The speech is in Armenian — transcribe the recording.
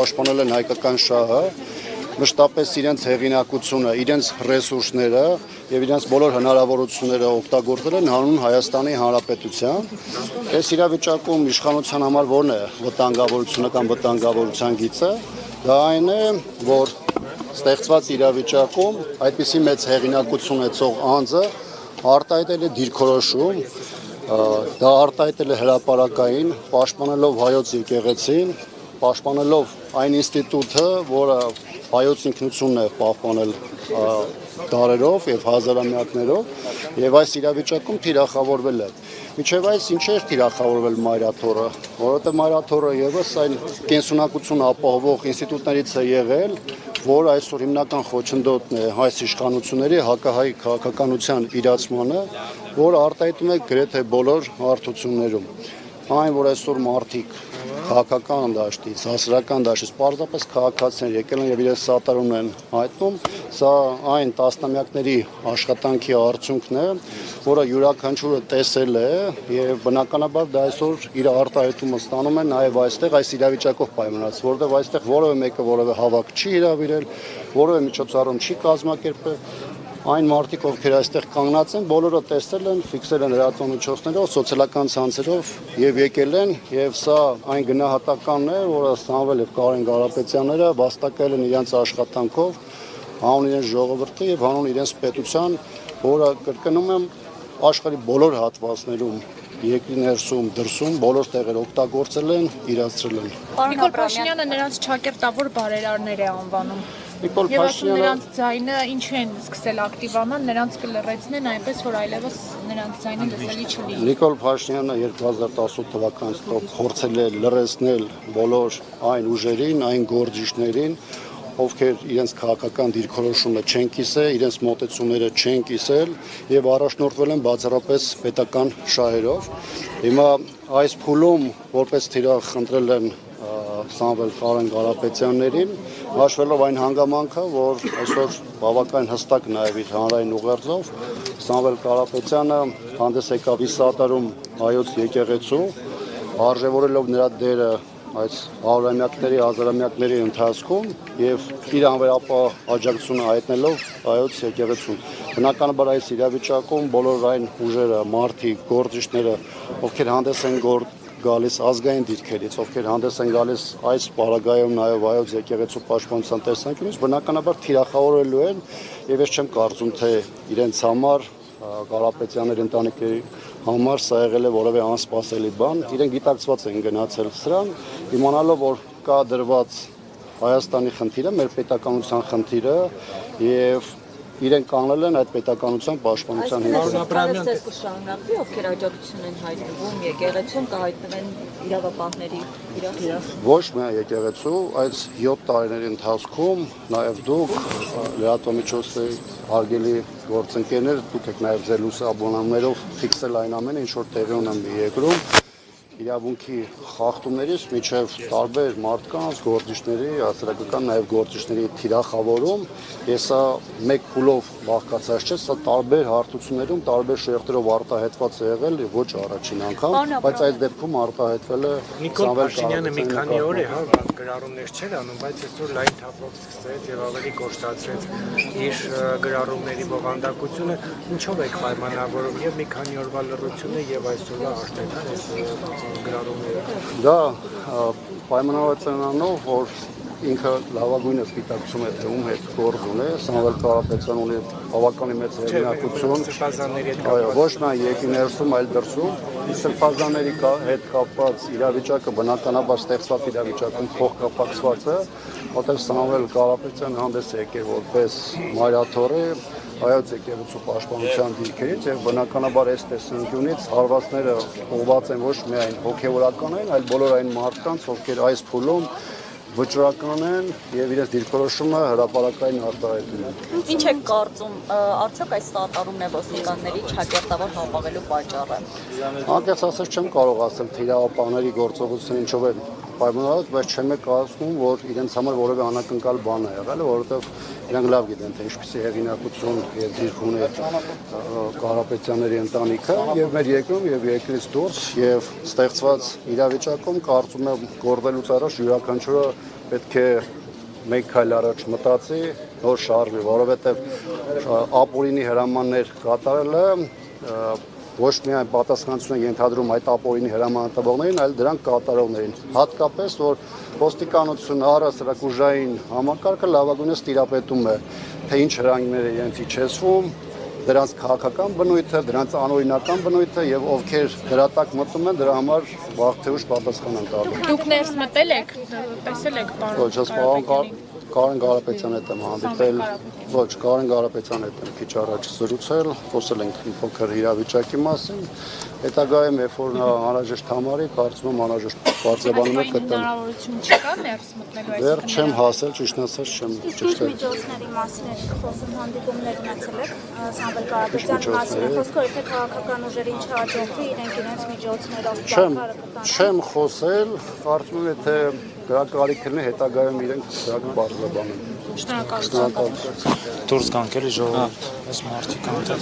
Պաշտպանել են հայկական շահը, մշտապես իրենց հեղինակությունը, իրենց ռեսուրսները եւ իրենց բոլոր հնարավորությունները օգտագործել են հանուն Հայաստանի Հանրապետության։ Այս իրավիճակում իշխանության համար ո՞րն է վտանգավորությունը կամ վտանգավորության գիծը։ Դա այն է, որ ստեղծված իրավիճակում այդպիսի մեծ հեղինակություն ունեցող անձը արտահայտել է դիրքորոշում, դա արտահայտել է հրապարակային, պաշտպանելով հայոց եկեղեցին, պաշտպանելով այն ինստիտուտը, որը հայոց ինքնությունն է պահպանել դարերով եւ հազարամյակներով եւ այս իրավիճակում թիրախավորվել է։ Մինչեւ այս ինչ էր թիրախավորվել Մայրաթորը, որովհետեւ Մայրաթորը եւս այն կենսունակություն ապահովող ինստիտուտներից է եղել, որ այսօր հիմնական խոչընդոտն է հայ իշխանությունների հակահայ քաղաքականության իրացմանը, որ արտահայտում է գրեթե բոլոր հարթություններում։ Այն, որ այսօր մարդիկ քաղաքական դաշտից, հասարակական դաշտից պարզապես քաղաքացիներ եկել են եւ իրենց սատարումն են հայտնում, սա այն տասնամյակների աշխատանքի արդյունքն է, որը յուրաքանչյուրը տեսել է եւ բնականաբար դա այսօր իր արտահայտումը ստանում է նաեւ այստեղ այս իրավիճակով պայմանած, որովհետեւ այստեղ որևէ մեկը որևէ հավաք չի հրավիրել, որևէ միջոցառում չի կազմակերպել։ Այն մարդիկ, ովքեր այստեղ կանգնած են, բոլորը տեսել են, ֆիքսել են լրատվամիջոցներով, սոցիալական ցանցերով եւ եկել են, եւ սա այն գնահատականն է, որը Սամվել եւ Կարեն Կարապետյանները վաստակել են իրենց աշխատանքով, հանուն իրենց ժողովրդի եւ հանուն իրենց պետության, որը կրկնում եմ աշխարհի բոլոր հատվածներում երկրի ներսում, դրսում բոլոր տեղեր օգտագործել են, իրացրել են։ Նիկոլ Փաշինյանը նրանց ճակերտավոր բարերարներ է անվանում։ Նիկոլ Եվ Փաշինյանը նրանց ձայնը ինչ են սկսել ակտիվանալ, նրանց կլրեցնեն այնպես, որ այլևս նրանց ձայնը լսելի չլինի։ Նիկոլ Փաշինյանը 2018 թվականից փորձել է լրացնել բոլոր այն ուժերին, այն գործիչներին, ովքեր իրենց քաղաքական դիրքորոշումը չեն կիսել, իրենց մոտեցումները չեն կիսել եւ առաջնորդվել են բացառապես պետական շահերով։ Հիմա այս փուլում որպես թիրախ խնդրել են Սամվել Կարեն Կարապետյաններին, հաշվելով այն հանգամանքը, որ այսօր բավական հստակ նաև իր հանրային ուղերձով Սամվել Կարապետյանը հանդես եկավ իր սատարում հայոց եկեղեցու, արժևորելով նրա դերը այս հարյուրամյակների, հազարամյակների ընթացքում եւ իր անվերապահ աջակցությունը հայտնելով հայոց եկեղեցուն։ Բնականաբար այս իրավիճակում բոլոր այն ուժերը, մարդիկ, գործիչները, ովքեր հանդես են գալիս ազգային դիրքերից, ովքեր հանդես են գալիս այս պարագայում նաև հայոց եկեղեցու պաշտպանության տեսանկյունից, բնականաբար թիրախավորելու են եւ ես չեմ կարծում, թե իրենց համար Կարապետյանների ընտանիքի համար սա եղել է որևէ անսպասելի բան, իրենք գիտակցված են գնացել սրան, իմանալով որ կա դրված Հայաստանի խնդիրը, մեր պետականության խնդիրը եւ իրենք կանգնել են այդ պետականության պաշտպանության հիմնադրամի կշարունակվի, ովքեր աջակցություն են հայտնվում եկեղեցում, կհայտնվեն իրավապահների իրավունք։ Ոչ միայն եկեղեցու, այս 7 տարիների ընթացքում նաև դուք լրատվամիջոցների հարգելի գործընկերներ, դուք եք նաև ձեր լուսաբանումներով ֆիքսել այն ամենը, ինչ որ տեղի ունեն երկրում, իրավունքի խախտումներից մինչև տարբեր մարդկանց, գործիչների, հասարակական նաև գործիչների թիրախավորում, ես սա մեկ փուլով բաղկացած չէ, սա տարբեր հարթություններում, տարբեր շերտերով արտահայտված է եղել եւ ոչ առաջին անգամ, բայց այս դեպքում արտահայտվել է Նիկոլ Փաշինյանը մի քանի օր է գրառումներ չէր անում, բայց այսօր լայն թափով սկսեց եւ ավելի կոշտացրեց իր գրառումների բովանդակությունը, ինչով եք պայմանավորում եւ մի քանի օրվա լռությունը եւ այսօրվա արտահայտել այս Դա պայմանավորված է նրանով, որ ինքը լավագույնս գիտակցում է, թե ում հետ գործ ունի, Սամվել Կարապետյանը ունի բավականին մեծ հեղինակություն, ոչ միայն երկրի ներսում, այլ դրսում, սրբազանների հետ կապված իրավիճակը բնականաբար ստեղծված իրավիճակում փոխկապակցված է, որտեղ Սամվել Կարապետյանը հանդես է եկել որպես Մայրաթորի հայոց եկեղեցու պաշտպանության դիրքերից եւ բնականաբար այս տեսանկյունից հարվածները ուղղված են ոչ միայն հոգեվորական են, այլ բոլոր այն մարդկանց, ովքեր այս փուլում վճռական են եւ իրենց դիրքորոշումը հրապարակային արտահայտում են։ Ինչ եք կարծում, արդյոք այս սատարումն է ոստիկանների ճակերտավոր հապաղելու պատճառը։ Անկեղծ ասած չեմ կարող ասել, թե իրավապահների գործողությունը ինչով է պայմանավորված, բայց չեմ կարծում, որ իրենց համար որևէ անակնկալ բան է եղել, որովհետեւ իրանք լավ գիտեն, թե ինչպիսի հեղինակություն եւ դիրք ունի Կարապետյանների ընտանիքը եւ մեր երկրում եւ երկրից դուրս եւ ստեղծված իրավիճակում կարծում եմ գործելուց առաջ յուրաքանչյուրը պետք է մեկ քայլ առաջ մտածի, նոր շարժվի, որովհետև ապօրինի հրամաններ կատարելը ոչ միայն պատասխանատվություն է ենթադրում այդ ապօրինի հրաման տվողներին, այլ դրանք կատարողներին։ Հատկապես որ ոստիկանությունը առասրակուժային համակարգը լավագույնս տիրապետում է, թե ինչ հրամաններ է իրենց իջեցվում, դրանց քաղաքական բնույթը, դրանց անօրինական բնույթը եւ ովքեր դրա տակ մտնում են, դրա համար վաղ թե ուշ պատասխան են տալու։ Դուք ներս մտել եք, տեսել եք պարոն։ Ոչ, ես պարոն Կարեն Գարապետյանի հետ եմ հանդիպել, ոչ, Կարեն Գարապետյանի հետ եմ քիչ առաջ զրուցել, խոսել ենք մի փոքր իրավիճակի մասին, հետագայում երբ որ նա անհրաժեշտ համարի, կարծում եմ անհրաժեշտ բարձրաբանում է կտան։ Հնարավորություն չկա ներս մտնելու Դեռ չեմ հասել, ճիշտն ասած չեմ ճշտել։ Միջոցների մասին եք խոսում, հանդիպումներ ունեցել եք Սամվել Կարապետյանի մասին, խոսքով թե քաղաքական ուժերին չհաջողվի իրենց միջոցներով Չեմ խոսել, կարծում եմ թե գրակարիքն է հետագայում իրենք դրանք բարձրաբանում։ Շնորհակալություն։ Դուրս կանք էլի ժողովուրդ, այս մարդիկ կանք